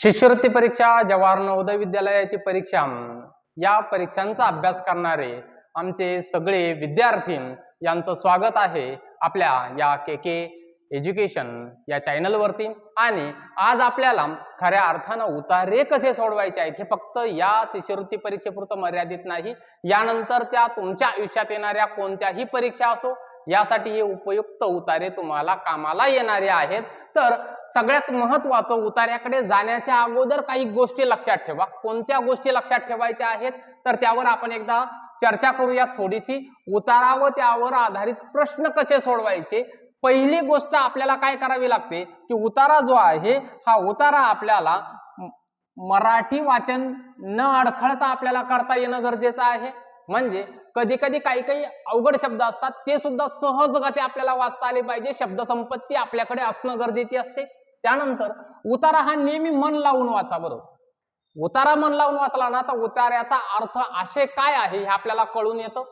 शिष्यवृत्ती परीक्षा, जवाहर नवोदय विद्यालयाची परीक्षा, या परीक्षांचा अभ्यास करणारे आमचे सगळे विद्यार्थी यांचं स्वागत आहे आपल्या या के एज्युकेशन या चॅनलवरती। आणि आज आपल्याला खऱ्या अर्थानं उतारे कसे सोडवायचे आहेत हे फक्त या शिष्यवृत्ती परीक्षेपुरतं मर्यादित नाही, यानंतरच्या तुमच्या आयुष्यात येणाऱ्या कोणत्याही परीक्षा असो यासाठी हे उपयुक्त उतारे तुम्हाला कामाला येणारे आहेत। तर सगळ्यात महत्त्वाचं, उतार्याकडे जाण्याच्या अगोदर काही गोष्टी लक्षात ठेवा। कोणत्या गोष्टी लक्षात ठेवायच्या आहेत तर त्यावर आपण एकदा चर्चा करूया थोडीशी। उतारा व त्यावर आधारित प्रश्न कसे सोडवायचे। पहिली गोष्ट आपल्याला काय करावी लागते की उतारा जो आहे हा उतारा आपल्याला मराठी वाचन न अडखळता आपल्याला करता येणं गरजेचं आहे। म्हणजे कधी कधी काही अवघड शब्द असतात ते सुद्धा सहजगती आपल्याला वाचता आले पाहिजे, शब्द संपत्ती आपल्याकडे असणं गरजेची असते। त्यानंतर उतारा हा नेहमी मन लावून वाचा। बरोबर, उतारा मन लावून वाचला ना तर उतार्याचा अर्थ आशय काय आहे हे आपल्याला कळून येतं।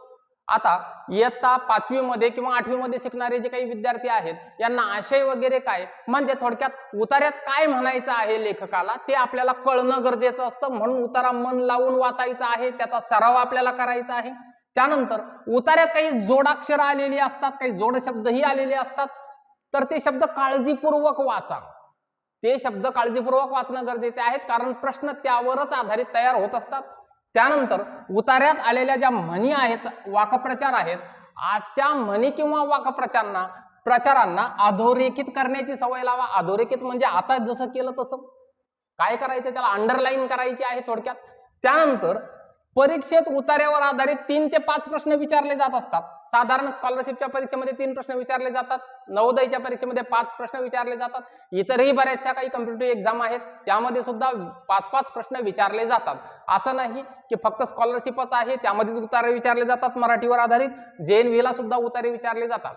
आता इयत्ता 5वी मध्ये किंवा 8वी मध्ये शिकणारे जे काही विद्यार्थी आहेत यांना आशय वगैरे काय, म्हणजे थोडक्यात उतार्यात काय म्हणायचं आहे लेखकाला ते आपल्याला कळणं गरजेचं असतं। म्हणून उतारा मन लावून वाचायचा आहे, त्याचा सराव आपल्याला करायचा आहे। त्यानंतर उतार्यात काही जोडाक्षर आलेली असतात, काही जोड शब्दही आलेले असतात, तर ते शब्द काळजीपूर्वक वाचा। ते शब्द काळजीपूर्वक वाचणं गरजेचे आहेत, कारण प्रश्न त्यावरच आधारित तयार होत असतात। त्यानंतर उतार्यात आलेल्या ज्या म्हणी आहेत, वाक्प्रचार आहेत, अशा म्हणी किंवा वाक्प्रचारांना अधोरेखित करण्याची सवय लावा। अधोरेखित म्हणजे आता जसं केलं तसं काय करायचं, त्याला अंडरलाईन करायची आहे थोडक्यात। त्यानंतर परीक्षेत उतार्यावर आधारित 3 ते 5 प्रश्न विचारले जात असतात। साधारण स्कॉलरशिपच्या परीक्षेमध्ये 3 प्रश्न विचारले जातात, नवोदयच्या परीक्षेमध्ये 5 प्रश्न विचारले जातात, इतरही बऱ्याचशा काही कॉम्पिटिटिव्ह एक्झाम आहेत त्यामध्ये सुद्धा 5-5 प्रश्न विचारले जातात। असं नाही की फक्त स्कॉलरशिपच आहे त्यामध्येच उतारे विचारले जातात मराठीवर आधारित, JNV ला सुद्धा उतारे विचारले जातात।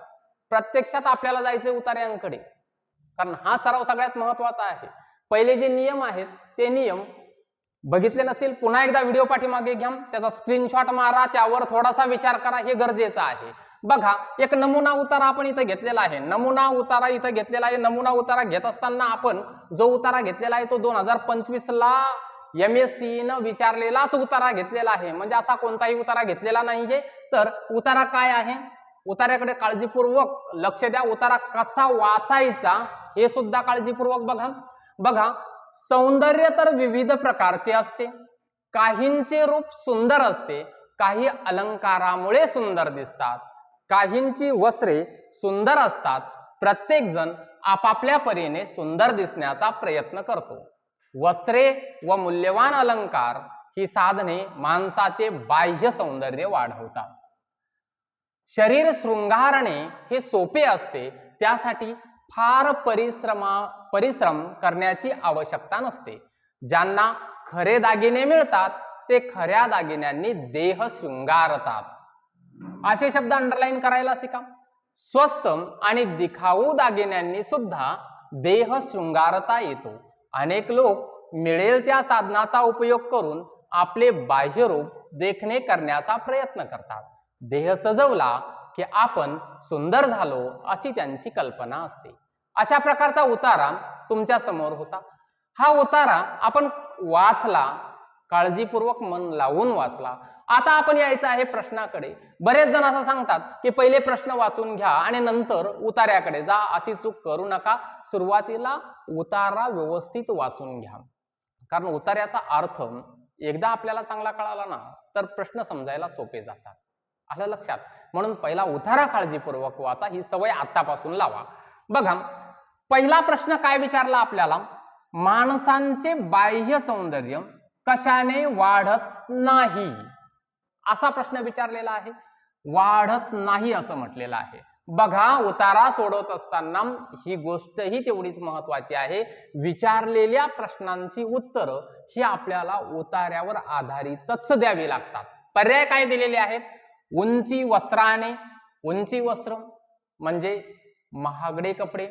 प्रत्यक्षात आपल्याला जायचे उतार्यांकडे, कारण हा सराव सगळ्यात महत्वाचा आहे। पहिले जे नियम आहेत ते नियम बघितले नसतील पुन्हा एकदा व्हिडिओ पाठीमागे घ्या, त्याचा स्क्रीनशॉट मारा, त्यावर थोडासा विचार करा, हे गरजेचं आहे। बघा, एक नमुना उतारा आपण इथं घेतलेला आहे। नमुना उतारा इथं घेतलेला आहे। नमुना उतारा घेत असताना आपण जो उतारा घेतलेला आहे तो 2025 ला MSc न विचारलेलाच उतारा घेतलेला आहे, म्हणजे असा कोणताही उतारा घेतलेला नाहीये। तर उतारा काय आहे, उतार्याकडे काळजीपूर्वक लक्ष द्या। उतारा कसा वाचायचा हे सुद्धा काळजीपूर्वक बघा। सौंदर्य तर विविध प्रकारचे असते, काहींचे रूप सुंदर असते, काही अलंकारामुळे सुंदर दिसतात, काहींची वस्त्रे सुंदर असतात। प्रत्येक जण आपापल्या परीने सुंदर दिसण्याचा प्रयत्न करतो। वस्त्रे व मूल्यवान अलंकार ही साधने माणसाचे बाह्य सौंदर्य वाढवतात। शरीर शृंगारणे हे सोपे असते, त्यासाठी फार परिश्रम करण्याची आवश्यकता नसते। ज्यांना खरे दागिने मिळतात ते खऱ्या दागिन्यांनी देह शृंगारतात। असे शब्द अंडरलाईन करायला शिका। स्वस्त आणि दिखाऊ दागिन्यांनी सुद्धा देह शृंगारता येतो। अनेक लोक मिळेल त्या साधनाचा उपयोग करून आपले बाह्य रूप देखणे करण्याचा प्रयत्न करतात। देह सजवला की आपण सुंदर झालो अशी त्यांची कल्पना असते। अशा प्रकारचा उतारा तुमच्या समोर होता। हा उतारा आपण वाचला, काळजीपूर्वक मन लावून वाचला। आता आपण यायचं आहे प्रश्नाकडे। बरेच जण असं सांगतात की पहिले प्रश्न वाचून घ्या आणि नंतर उतार्याकडे जा, अशी चूक करू नका। सुरुवातीला उतारा व्यवस्थित वाचून घ्या, कारण उतार्याचा अर्थ एकदा आपल्याला चांगला कळाला ना तर प्रश्न समजायला सोपे जातात, आलं लक्षात। म्हणून पहिला उतारा काळजीपूर्वक वाचा, ही सवय आतापासून लावा। बघा, पहिला प्रश्न काय विचारला आपल्याला, माणसांचे बाह्य सौंदर्य कशाने वाढत नाही, असा प्रश्न विचारलेला आहे। वाढत नाही असं म्हटलेलं आहे। बघा, उतारा सोडवत असताना ही गोष्टही तेवढीच महत्वाची आहे, विचारलेल्या प्रश्नांची उत्तरं ही आपल्याला उतार्यावर आधारितच द्यावी लागतात। पर्याय काय दिलेले आहेत, उंची वस्त्राने, उंची वस्त्र म्हणजे महागडे कपडे,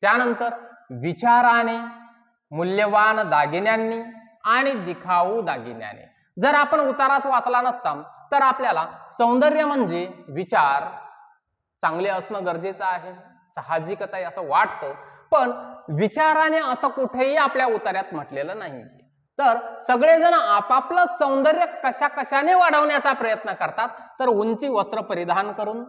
त्यानंतर विचाराने, मूल्यवान दागिन्यांनी आणि दिखाऊ दागिन्याने। जर आपण उताराच वाचला नसता तर आपल्याला सौंदर्य म्हणजे विचार चांगले असणं गरजेचं आहे, साहजिकच आहे असं वाटतं, पण विचाराने असं कुठेही आपल्या उतार्यात म्हटलेलं नाही. तर सगळेजण आपापलं सौंदर्य कशा कशाने वाढवण्याचा प्रयत्न करतात, तर उंची वस्त्र परिधान करून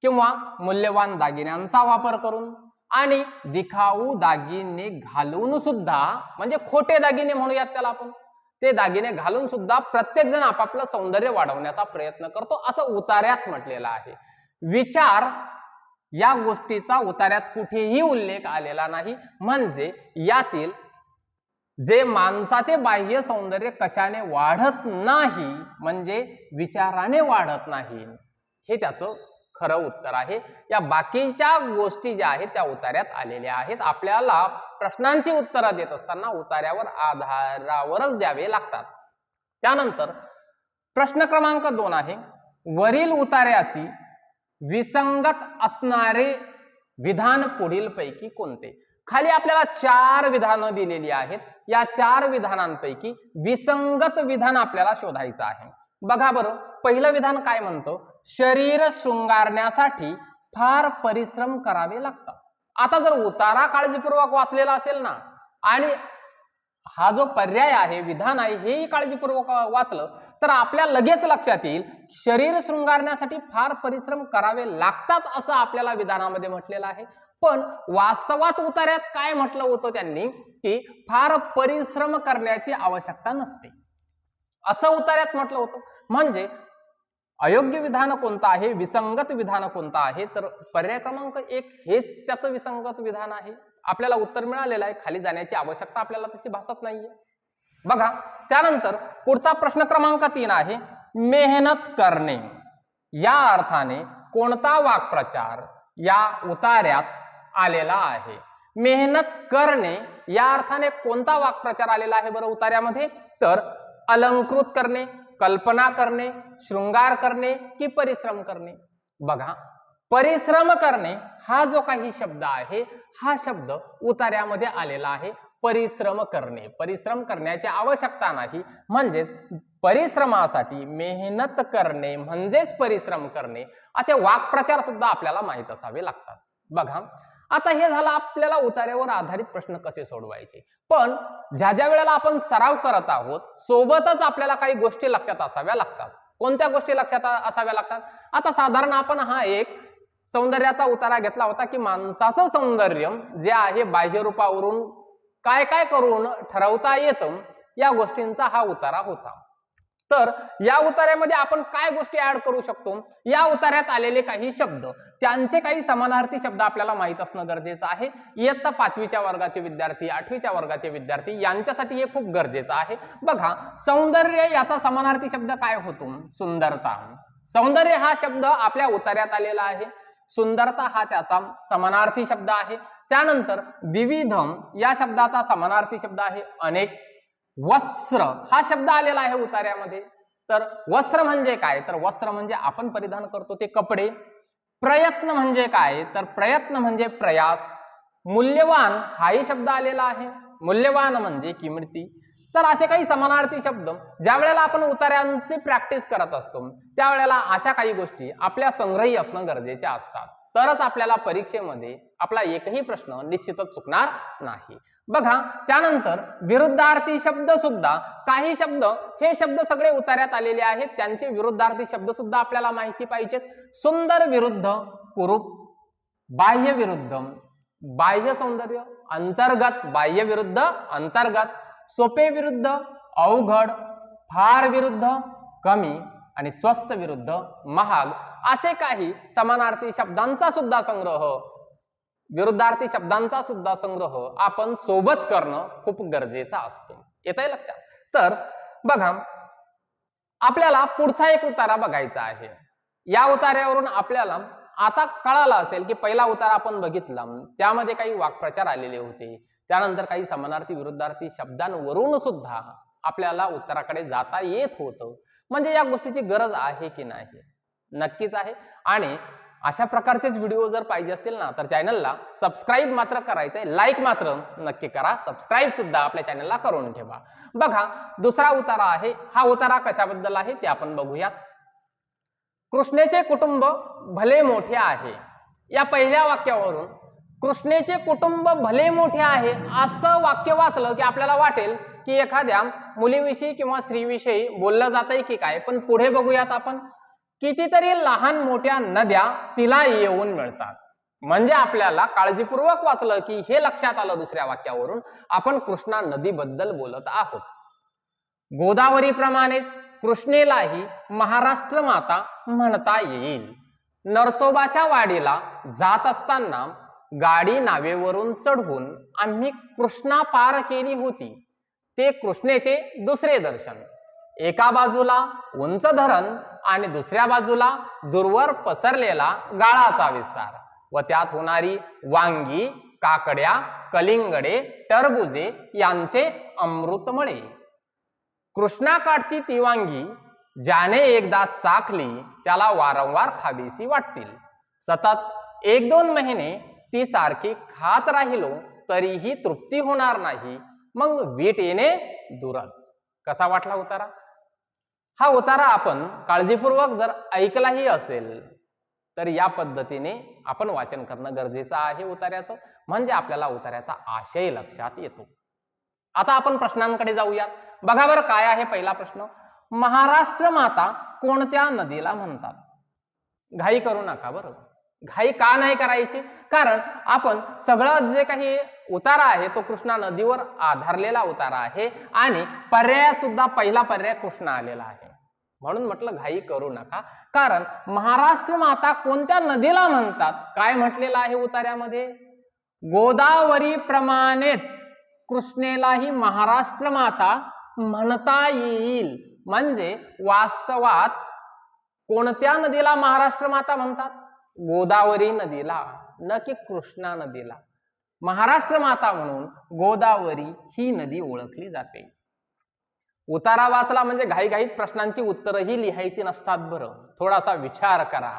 किंवा मूल्यवान दागिन्यांचा वापर करून आणि दिखाऊ दागिने घालून सुद्धा, म्हणजे खोटे दागिने म्हणूयात त्याला आपण, ते दागिने घालून सुद्धा प्रत्येक जण आपापलं सौंदर्य वाढवण्याचा प्रयत्न करतो असं उतार्यात म्हटलेलं आहे. विचार या गोष्टीचा उतार्यात कुठेही उल्लेख आलेला नाही. म्हणजे यातील जे माणसाचे बाह्य सौंदर्य कशाने वाढत नाही, म्हणजे विचाराने वाढत नाही, हे त्याचं खरं उत्तर आहे. या बाकीच्या गोष्टी ज्या आहेत त्या उतार्यात आलेल्या आहेत. आपल्याला प्रश्नांची उत्तरं देत असताना उतार्यावर आधारावरच द्यावे लागतात. त्यानंतर प्रश्न क्रमांक 2 आहे, वरील उतार्याची विसंगत असणारे विधान पुढील पैकी कोणते? खाली आपल्याला 4 विधानं दिलेली आहेत. या 4 विधानांपैकी विसंगत विधान आपल्याला शोधायचं आहे. बघा बरं, पहिलं विधान काय म्हणतं, शरीर शृंगारण्यासाठी फार परिश्रम करावे लागतात. आता जर उतारा काळजीपूर्वक वाचलेला असेल ना, आणि हा जो पर्याय आहे, विधान आहे, हेही काळजीपूर्वक वाचलं तर आपल्या लगेच लक्षात येईल शरीर शृंगारण्यासाठी फार परिश्रम करावे लागतात असं आपल्याला विधानामध्ये म्हटलेलं आहे. पण वास्तवात उतार्यात काय म्हटलं होतं त्यांनी, की फार परिश्रम करण्याची आवश्यकता नसते असं उतार्यात म्हटलं होतं. म्हणजे अयोग्य विधान कोणतं आहे, विसंगत विधान कोणतं आहे, तर पर्याय क्रमांक 1 हेच त्याचं विसंगत विधान आहे. आपल्याला उत्तर मिळालेलं आहे, खाली जाण्याची आवश्यकता आपल्याला तशी भासत नाहीये. बघा, त्यानंतर पुढचा प्रश्न क्रमांक 3 आहे, मेहनत करणे या अर्थाने कोणता वाक्प्रचार या उतार्यात आलेला आहे? मेहनत करणे या अर्थाने कोणता वाक्प्रचार आलेला आहे बरं उतार्यामध्ये? तर अलंकृत करणे, कल्पना करणे, शृंगार करणे की परिश्रम करणे? बघा, परिश्रम करणे हा जो काही शब्द आहे, हा शब्द उतार्यामध्ये आलेला आहे. परिश्रम करणे, परिश्रम करण्याची आवश्यकता नाही, म्हणजेच परिश्रमासाठी मेहनत करणे म्हणजेच परिश्रम करणे असे वाक्प्रचार सुद्धा आपल्याला माहित असावे लागतात. बघा, आता हे झालं आपल्याला उतार्यावर आधारित प्रश्न कसे सोडवायचे. पण ज्या वेळेला आपण सराव करत आहोत, सोबतच आपल्याला काही गोष्टी लक्षात असाव्या लागतात. कोणत्या गोष्टी लक्षात असाव्या लागतात? आता साधारण आपण हा एक सौंदर्याचा उतारा घेतला होता, की माणसाचं सौंदर्य जे आहे बाह्य रूपावरून काय काय करून ठरवता येतं, या गोष्टींचा हा उतारा होता. तर या उतार्यामध्ये आपण काय गोष्टी ऍड करू शकतो? या उतार्यात आलेले काही शब्द, त्यांचे काही समानार्थी शब्द आपल्याला माहित असणं गरजेचं आहे. इयत्ता 5वीच्या वर्गाचे विद्यार्थी, 8वीच्या वर्गाचे विद्यार्थी यांच्यासाठी हे खूप गरजेचं आहे. बघा, सौंदर्य याचा समानार्थी शब्द काय होतो? सुंदरता. सौंदर्य हा शब्द आपल्या उतार्यात आलेला आहे. सुंदरता हा त्याचा समानार्थी शब्द आहे. त्यानंतर विविध या शब्दाचा समानार्थी शब्द आहे अनेक. वस्त्र हा शब्द आलेला आहे उतार्यामध्ये. तर वस्त्र म्हणजे काय? तर वस्त्र म्हणजे आपण परिधान करतो ते कपडे. प्रयत्न म्हणजे काय? तर प्रयत्न म्हणजे प्रयास. मूल्यवान हाही शब्द आलेला आहे. मूल्यवान म्हणजे किमती. तर असे काही समानार्थी शब्द ज्या वेळेला आपण उतार्यांची प्रॅक्टिस करत असतो, त्यावेळेला अशा काही गोष्टी आपल्या संग्रही असणं गरजेच्या असतात. तरच आपल्याला परीक्षेमध्ये आपला एकही प्रश्न निश्चितच चुकणार नाही. बघा, त्यानंतर विरुद्धार्थी शब्द सुद्धा, काही शब्द हे शब्द सगळे उतार्यात आलेले आहेत, त्यांचे विरुद्धार्थी शब्द सुद्धा आपल्याला माहिती पाहिजेत. सुंदर विरुद्ध कुरूप, बाह्य विरुद्ध बाह्य सौंदर्य, अंतर्गत बाह्य विरुद्ध अंतर्गत, सोपे विरुद्ध अवघड, फार विरुद्ध कमी आणि स्वस्त विरुद्ध महाग, असे काही समानार्थी शब्दांचा सुद्धा संग्रह, विरुद्धार्थी शब्दांचा सुद्धा संग्रह आपण सोबत करणं खूप गरजेचं असतं. येतंय लक्षात? तर बघा, आपल्याला पुढचा एक उतारा बघायचा आहे. या उतार्यावरून आपल्याला आता कळालं असेल की पहिला उतारा आपण बघितला, त्यामध्ये काही वाक्प्रचार आलेले होते. त्यानंतर काही समानार्थी विरुद्धार्थी शब्दांवरून सुद्धा आपल्याला उत्तराकडे जाता येत होतं. म्हणजे या गोष्टीची गरज आहे की नाही? नक्कीच आहे. आणि अशा प्रकारचेच व्हिडिओ जर पाहिजे असतील ना, तर चॅनलला सबस्क्राईब मात्र करायचंय, लाईक मात्र नक्की करा, सबस्क्राईब सुद्धा आपल्या चॅनलला करून ठेवा. बघा, दुसरा उतारा आहे. हा उतारा कशाबद्दल आहे ते आपण बघूयात. कृष्णेचे कुटुंब भले मोठे आहे. या पहिल्या वाक्यावरून कृष्णेचे कुटुंब भले मोठे आहे असं वाक्य वाचलं की आपल्याला वाटेल की एखाद्या मुलीविषयी किंवा स्त्रीविषयी बोललं जातंय की काय, पण पुढे बघूयात आपण. कितीतरी लहान मोठ्या नद्या तिला येऊन मिळतात. म्हणजे आपल्याला काळजीपूर्वक वाचलं की हे लक्षात आलं दुसऱ्या वाक्यावरून आपण कृष्णा नदीबद्दल बोलत आहोत. गोदावरी प्रमाणेच कृष्णेलाही महाराष्ट्र माता म्हणता येईल. नरसोबाच्या वाडीला जात असताना गाडी नावेवरून चढवून आम्ही कृष्णा पार केली होती. ते कृष्णेचे दुसरे दर्शन. एका बाजूला उंच धरण आणि दुसऱ्या बाजूला दूरवर पसरलेला गाळाचा विस्तार व त्यात होणारी वांगी, काकड्या, कलिंगडे, टरबुजे यांचे अमृतमळे. कृष्णाकाठची ती वांगी ज्याने एकदा चाखली त्याला वारंवार खावीशी वाटतील. सतत 1-2 महिने ती सारखी खात राहिलो तरीही तृप्ती होणार नाही, मग वीट येणे दूरच. कसा वाटला उतारा? हा उतारा आपण काळजीपूर्वक जर ऐकलाही असेल तर या पद्धतीने आपण वाचन करणं गरजेचं आहे उतार्याचं, म्हणजे आपल्याला उतार्याचा आशय लक्षात येतो. आता आपण प्रश्नांकडे जाऊयात. बघा बरं काय आहे पहिला प्रश्न. महाराष्ट्र माता कोणत्या नदीला म्हणतात? घाई करू नका बरं. घाई का नाही करायची? कारण आपण सगळं जे काही उतारा आहे तो कृष्णा नदीवर आधारलेला उतारा आहे आणि पर्यायात सुद्धा पहिला पर्याय कृष्णा आलेला आहे. म्हणून म्हटलं घाई करू नका. कारण महाराष्ट्र माता कोणत्या नदीला म्हणतात काय म्हटलेलं आहे उतार्यामध्ये? गोदावरी प्रमाणेच कृष्णेलाही महाराष्ट्र माता म्हणता येईल. म्हणजे वास्तवात कोणत्या नदीला महाराष्ट्र माता म्हणतात? गोदावरी नदीला, न की कृष्णा नदीला. महाराष्ट्र माता म्हणून गोदावरी ही नदी ओळखली जाते. उतारा वाचला म्हणजे घाईघाईत प्रश्नांची उत्तरही लिहायची नसतात बरं. थोडासा विचार करा.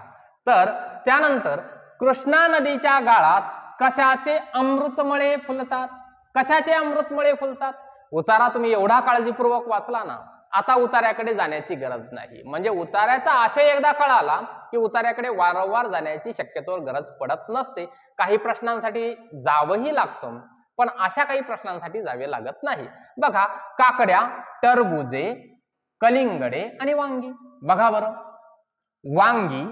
तर त्यानंतर कृष्णा नदीच्या गाळात कशाचे अमृतमळे फुलतात? कशाचे अमृतमळे फुलतात? उतारा तुम्ही एवढा काळजीपूर्वक वाचला ना, आता उतार्याकडे जाण्याची गरज नाही. म्हणजे उतार्याचा आशय एकदा कळाला की उतार्याकडे वारंवार जाण्याची शक्यतोवर गरज पडत नसते. काही प्रश्नांसाठी जावंही लागतं, पण अशा काही प्रश्नांसाठी जावे लागत नाही. बघा, काकड्या, टरबुजे, कलिंगडे आणि वांगी. बघा बरं, वांगी,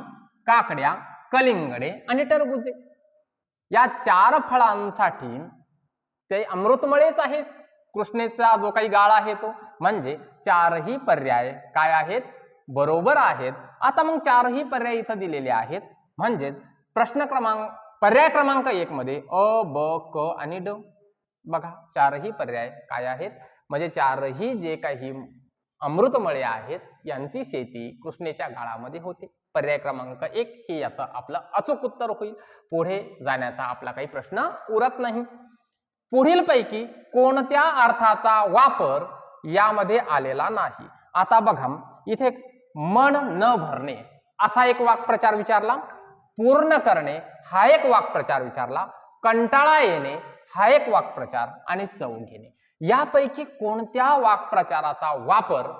काकड्या, कलिंगडे आणि टरबुजे या 4 फळांसाठी ते अमृतमळेच आहेत. कृष्णेचा जो काही गाळ आहे तो, म्हणजे 4ही पर्याय काय आहेत? बरोबर आहेत. आता मग 4ही पर्याय इथं दिलेले आहेत. म्हणजे पर्याय क्रमांक 1 मध्ये अ, ब, क आणि ड. बघा, 4ही पर्याय काय आहेत? म्हणजे 4ही जे काही अमृतमळे आहेत यांची शेती कृष्णेच्या गाळामध्ये होते. पर्याय क्रमांक 1 हे याचं आपलं अचूक उत्तर होईल. पुढे जाण्याचा आपला काही प्रश्न उरत नाही. पुढील पैकी कोणत्या अर्थाचा वापर यामध्ये आलेला नाही? आता बघा, इथे मन न भरणे असा एक वाक्प्रचार विचारला, पूर्ण करणे हा एक वाक्प्रचार विचारला, कंटाळा येणे हा एक वाक्प्रचार आणि चव घेणे. यापैकी कोणत्या वाक्प्रचाराचा वापर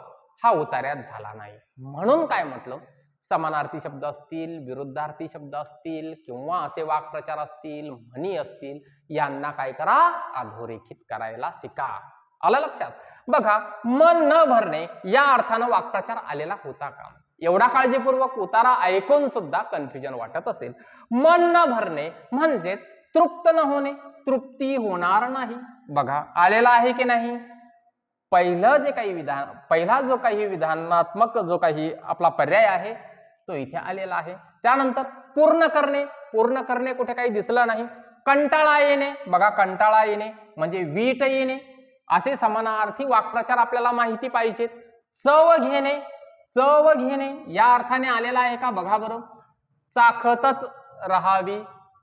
हा उतार्यात झाला नाही? म्हणून काय म्हटलं, समानार्थी शब्द असतील, विरुद्धार्थी शब्द असतील किंवा असे वाक्प्रचार असतील, म्हणी असतील, यांना काय करा? अधोरेखित करायला शिका. आलं लक्षात? बघा, मन न भरणे या अर्थानं वाक्प्रचार आलेला होता का? एवढा काळजीपूर्वक उतारा ऐकून सुद्धा कन्फ्युजन वाटत असेल. मन न भरणे म्हणजेच तृप्त न होणे, तृप्ती होणार नाही. बघा, आलेला आहे की नाही? पहिला जो काही विधानात्मक जो काही आपला पर्याय आहे तो इथे आलेला आहे. त्यानंतर पूर्ण करणे कुठे काही दिसलं नाही. कंटाळा येणे, बघा, कंटाळा येणे म्हणजे वीट येणे. असे समानार्थी वाक्प्रचार आपल्याला माहिती पाहिजेत. चव घेणे या अर्थाने आलेला आहे का? बघा बरं, चाखतच राहावी,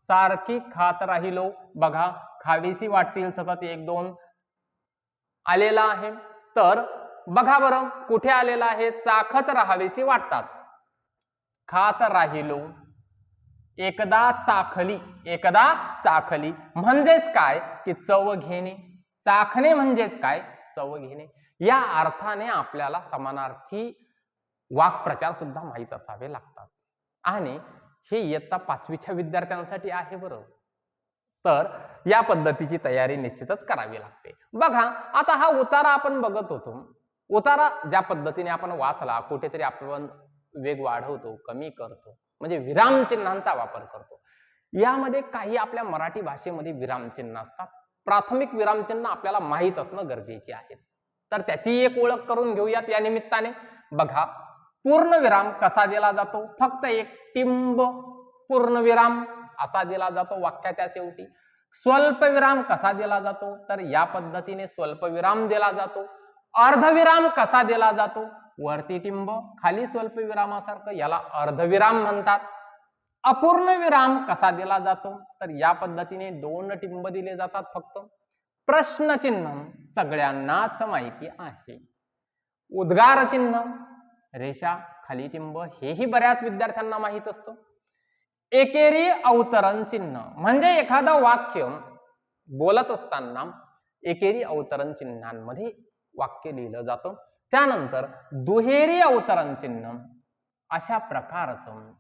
सारखी खात राहिलो. बघा, खावीशी वाटतील सतत 1-2 आलेला आहे. तर बघा बरं, कुठे आलेला आहे? चाखत राहावीशी वाटतात, खात राहिलो, एकदा चाखली म्हणजेच काय? की चव घेणे. चाखणे म्हणजेच काय? चव घेणे. या अर्थाने आपल्याला समानार्थी वाक्प्रचार सुद्धा माहीत असावे लागतात. आणि हे इयत्ता 5वीच्या विद्यार्थ्यांसाठी आहे बरं. तर या पद्धतीची तयारी निश्चितच करावी लागते. बघा आता हा उतारा आपण बघत होतो. उतारा ज्या पद्धतीने आपण वाचला, कुठेतरी आपण वेग वाढवतो, कमी करतो, म्हणजे विरामचिन्हांचा वापर करतो. यामध्ये काही आपल्या मराठी भाषेमध्ये विरामचिन्ह असतात. प्राथमिक विरामचिन्ह आपल्याला माहीत असणं गरजेचे आहे. तर त्याची एक ओळख करून घेऊयात या निमित्ताने. बघा पूर्णविराम कसा दिला जातो? फक्त एक टिंब पूर्णविराम असा दिला जातो वाक्याच्या शेवटी. स्वल्पविराम कसा दिला जातो? तर या पद्धतीने स्वल्पविराम दिला जातो. अर्धविराम कसा दिला जातो? वरती टिंब खाली स्वल्पविरामासारखं, याला अर्धविराम म्हणतात. अपूर्ण विराम कसा दिला जातो? तर या पद्धतीने 2 टिंब दिले जातात फक्त. प्रश्नचिन्ह सगळ्यांनाच माहिती आहे. उद्गार चिन्ह रेषा खाली टिंब हेही बऱ्याच विद्यार्थ्यांना माहीत असतं. एकेरी अवतरण चिन्ह म्हणजे एखादं वाक्य बोलत असताना एकेरी अवतरण चिन्हांमध्ये वाक्य लिहिलं जातं. त्यानंतर दुहेरी अवतरण चिन्ह अशा प्रकारचं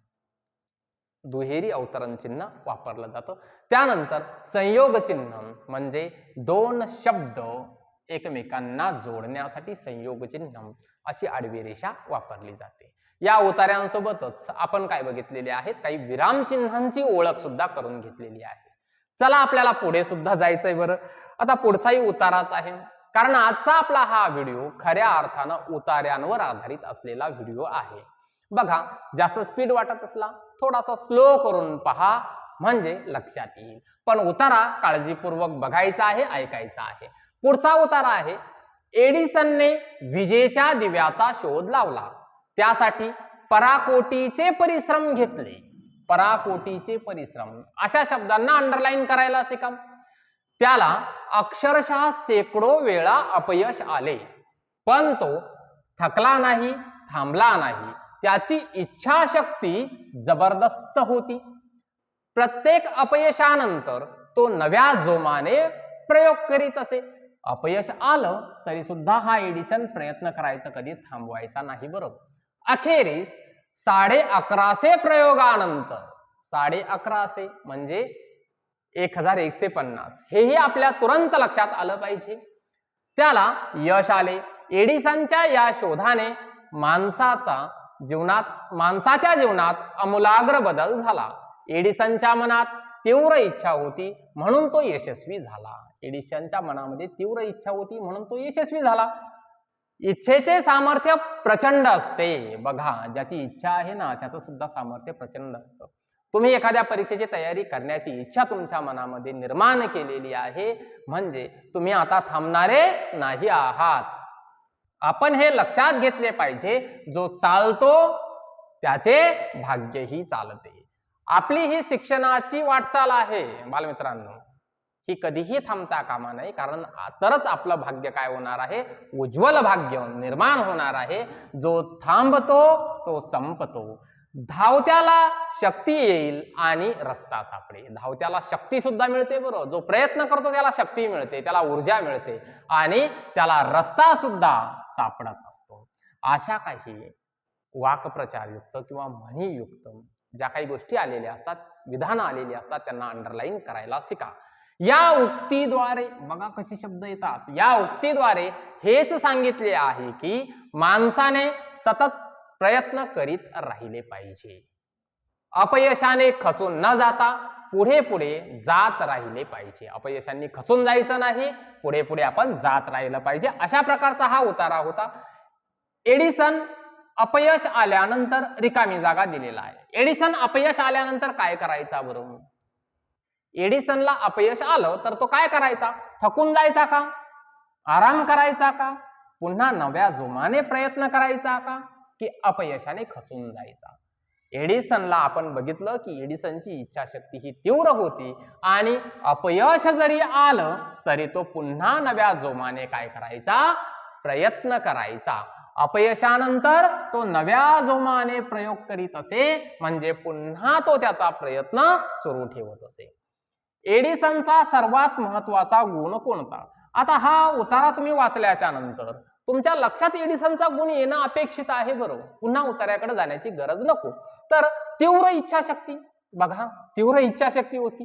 दुहेरी अवतरण चिन्ह वापरलं जातं. त्यानंतर संयोग चिन्ह म्हणजे 2 शब्द एकमेकांना जोडण्यासाठी संयोग चिन्ह अशी आडवी रेषा वापरली जाते. या उतार्यांसोबतच आपण काय बघितलेले आहेत, काही विराम चिन्हांची ओळख सुद्धा करून घेतलेली आहे. चला आपल्याला पुढे सुद्धा जायचंय बरं. आता पुढचाही उताराच आहे, कारण आजचा आपला हा व्हिडिओ खऱ्या अर्थानं उतार्यांवर आधारित असलेला व्हिडिओ आहे. बघा जास्त स्पीड वाटत असला थोडासा स्लो करून पहा म्हणजे लक्षात येईल. पण उतारा काळजीपूर्वक बघायचा आहे, ऐकायचा आहे. पुढचा उतारा आहे, एडिसनने विजेच्या दिव्याचा शोध लावला. त्यासाठी पराकोटीचे परिश्रम घेतले. पराकोटीचे परिश्रम अशा शब्दांना अंडरलाईन करायला शिका. त्याला अक्षरशः शेकडो वेळा अपयश आले, पण तो थकला नाही, थांबला नाही. त्याची इच्छाशक्ती जबरदस्त होती. प्रत्येक अपयशानंतर तो नव्या जोमाने प्रयोग करीत असे. अपयश आलं तरी सुद्धा हा एडिसन प्रयत्न करायचा, कधी थांबवायचा नाही. बरोबर. अखेरीस 1150 प्रयोगानंतर 1150 म्हणजे 1150 हेही आपल्या तुरंत लक्षात आलं पाहिजे. त्याला यश आले. एडिसनच्या या शोधाने माणसाच्या जीवनात आमूलाग्र बदल झाला. एडिसनच्या मनात तीव्र इच्छा होती म्हणून तो यशस्वी झाला. एडिसनच्या मनामध्ये तीव्र इच्छा होती म्हणून तो यशस्वी झाला. इच्छेचे सामर्थ्य प्रचंड असते. बघा ज्याची इच्छा आहे ना त्याचं सुद्धा सामर्थ्य प्रचंड असतं. तुम्ही एखाद्या परीक्षेची तयारी करण्याची इच्छा तुमच्या मनामध्ये निर्माण केलेली आहे म्हणजे तुम्ही आता थांबणारे नाही आहात. आपण हे लक्षात घेतले पाहिजे, जो चालतो त्याचे भाग्यही चालते. आपली ही शिक्षणाची वाटचाल आहे बालमित्रांनो, ही कधीही थांबता कामा नये, कारण तरच आपलं भाग्य काय होणार आहे, उज्ज्वल भाग्य निर्माण होणार आहे. जो थांबतो तो संपतो. धावत्याला शक्ती येईल आणि रस्ता सापडेल. धावत्याला शक्ती सुद्धा मिळते बरोबर. जो प्रयत्न करतो त्याला शक्ती मिळते, त्याला ऊर्जा मिळते आणि त्याला रस्ता सुद्धा सापडत असतो. अशा काही वाक्प्रचारयुक्त किंवा म्हणीयुक्त ज्या काही गोष्टी आलेल्या असतात, विधानं आलेली असतात, त्यांना अंडरलाईन करायला शिका. या उक्तीद्वारे बघा कसे शब्द येतात. या उक्तीद्वारे हेच सांगितले आहे की माणसाने सतत प्रयत्न करीत राहिले पाहिजे. अपयशाने खचून न जाता पुढे पुढे जात राहिले पाहिजे. अपयशांनी खचून जायचं नाही, पुढे पुढे आपण जात राहिलं पाहिजे. अशा प्रकारचा हा उतारा होता. एडिसन अपयश आल्यानंतर रिकामी जागा दिलेला आहे. एडिसन अपयश आल्यानंतर काय करायचा बरोबर? एडिसनला अपयश आलं तर तो काय करायचा? थकून जायचा का? आराम करायचा का? पुन्हा नव्या जोमाने प्रयत्न करायचा का? की अपयशाने खचून जायचा? एडिसनला आपण बघितलं की एडिसनची इच्छाशक्ती ही तीव्र होती आणि अपयश जरी आलं तरी तो पुन्हा नव्या जोमाने काय करायचा? प्रयत्न करायचा. अपयशानंतर तो नव्या जोमाने प्रयोग करीत असे, म्हणजे पुन्हा तो त्याचा प्रयत्न सुरू ठेवत असे. एडिसनचा सर्वात महत्वाचा गुण कोणता? आता हा उतारा तुम्ही वाचल्याच्या नंतर तुमच्या लक्षात एडिसनचा गुण येणं अपेक्षित आहे बरोबर. पुन्हा उतार्याकडे जाण्याची गरज नको. तर तीव्र इच्छाशक्ती, बघा तीव्र इच्छाशक्ती होती.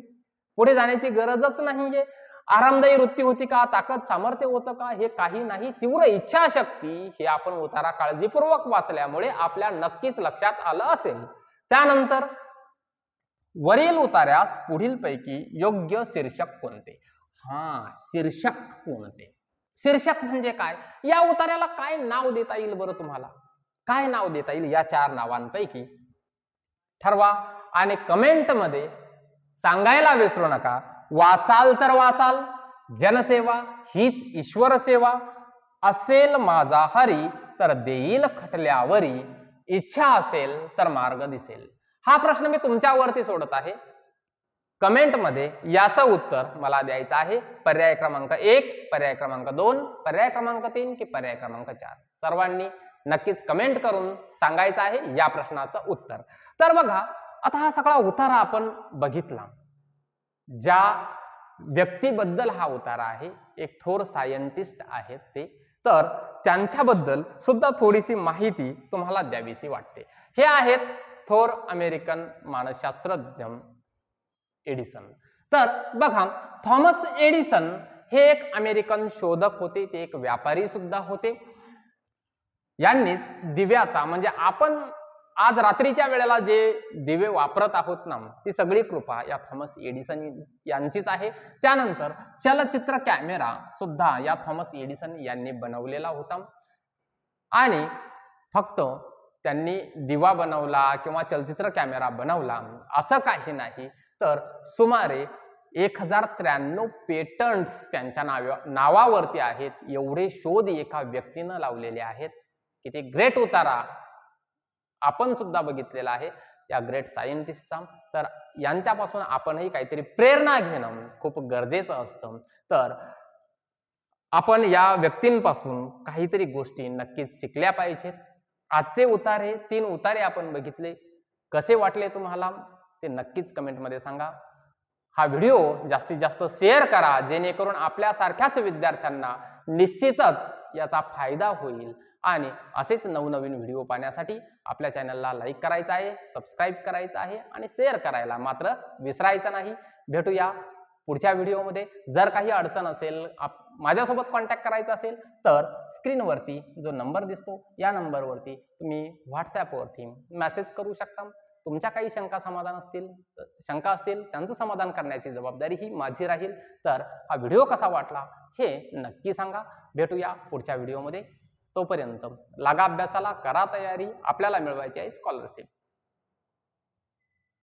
पुढे जाण्याची गरजच नाहीये. आरामदायी वृत्ती होती का, ताकद सामर्थ्य होतं का, हे काही नाही. तीव्र इच्छाशक्ती हे आपण उतारा काळजीपूर्वक वाचल्यामुळे आपल्या नक्कीच लक्षात आलं असेल. त्यानंतर वरील उतार्यास पुढील पैकी योग्य शीर्षक कोणते? शीर्षक कोणते? शीर्षक म्हणजे काय? या उतार्याला काय नाव देता येईल बरं तुम्हाला? काय नाव देता येईल या 4 नावांपैकी? ठरवा आणि कमेंट मध्ये सांगायला विसरू नका. वाचाल तर वाचाल, जनसेवा हीच ईश्वर सेवा, असेल माझा हरी तर देईल खटल्यावरी, इच्छा असेल तर मार्ग दिसेल. हा प्रश्न मी तुमच्यावरती सोडत आहे. कमेंट मध्ये याचं उत्तर मला द्यायचं आहे. पर्याय क्रमांक 1, पर्याय क्रमांक 2, पर्याय क्रमांक 3 की पर्याय क्रमांक 4. सर्वांनी नक्कीच कमेंट करून सांगायचं आहे या प्रश्नाचं उत्तर. तर बघा, आता हा सगळा उतारा आपण बघितला. ज्या व्यक्तीबद्दल हा उतारा आहे, एक थोर सायंटिस्ट आहेत ते, तर त्यांच्याबद्दल सुद्धा थोडीशी माहिती तुम्हाला द्यावीशी वाटते. हे आहेत थोर अमेरिकन मानसशास्त्रज्ञ एडिसन. तर बघा, थॉमस एडिसन हे एक अमेरिकन शोधक होते, ते एक व्यापारी सुद्धा होते. यांनीच दिव्याचा म्हणजे आपण आज रात्रीच्या वेळेला जे दिवे वापरत आहोत ना, ती सगळी कृपा या थॉमस एडिसन यांचीच आहे. त्यानंतर चलचित्र कॅमेरा सुद्धा या थॉमस एडिसन यांनी बनवलेला होता. आणि फक्त त्यांनी दिवा बनवला किंवा चलचित्र कॅमेरा बनवला असं काही नाही, तर सुमारे 1093 पेटंट्स त्यांच्या नावावरती आहेत. एवढे शोध एका व्यक्तीनं लावलेले आहेत. किती ग्रेट उतारा आपण सुद्धा बघितलेला आहे या ग्रेट सायंटिस्टचा. तर यांच्यापासून आपणही काहीतरी प्रेरणा घेणं खूप गरजेचं असतं. तर आपण या व्यक्तींपासून काहीतरी गोष्टी नक्कीच शिकल्या पाहिजेत. आजचे उतारे 3 उतारे आपण बघितले, कसे वाटले तुम्हाला ते नक्कीच कमेंटमध्ये सांगा. हा व्हिडिओ जास्तीत जास्त शेअर करा, जेणेकरून आपल्यासारख्याच विद्यार्थ्यांना निश्चितच याचा फायदा होईल. आणि असेच नवनवीन व्हिडिओ पाहण्यासाठी आपल्या चॅनलला लाईक करायचं आहे, सबस्क्राईब करायचं आहे आणि शेअर करायला मात्र विसरायचं नाही. भेटूया पुढच्या व्हिडिओमध्ये. जर काही अडचण असेल, माझ्यासोबत कॉन्टॅक्ट करायचा असेल तर स्क्रीनवरती जो नंबर दिसतो या नंबरवरती तुम्ही व्हॉट्सॲपवरती मेसेज करू शकता. तुमच्या काही शंका असतील त्यांचं समाधान करण्याची जबाबदारी ही माझी राहील. तर हा व्हिडिओ कसा वाटला हे नक्की सांगा. भेटूया पुढच्या व्हिडिओमध्ये. तोपर्यंत लागा अभ्यासाला, करा तयारी. आपल्याला मिळवायची आहे स्कॉलरशिप.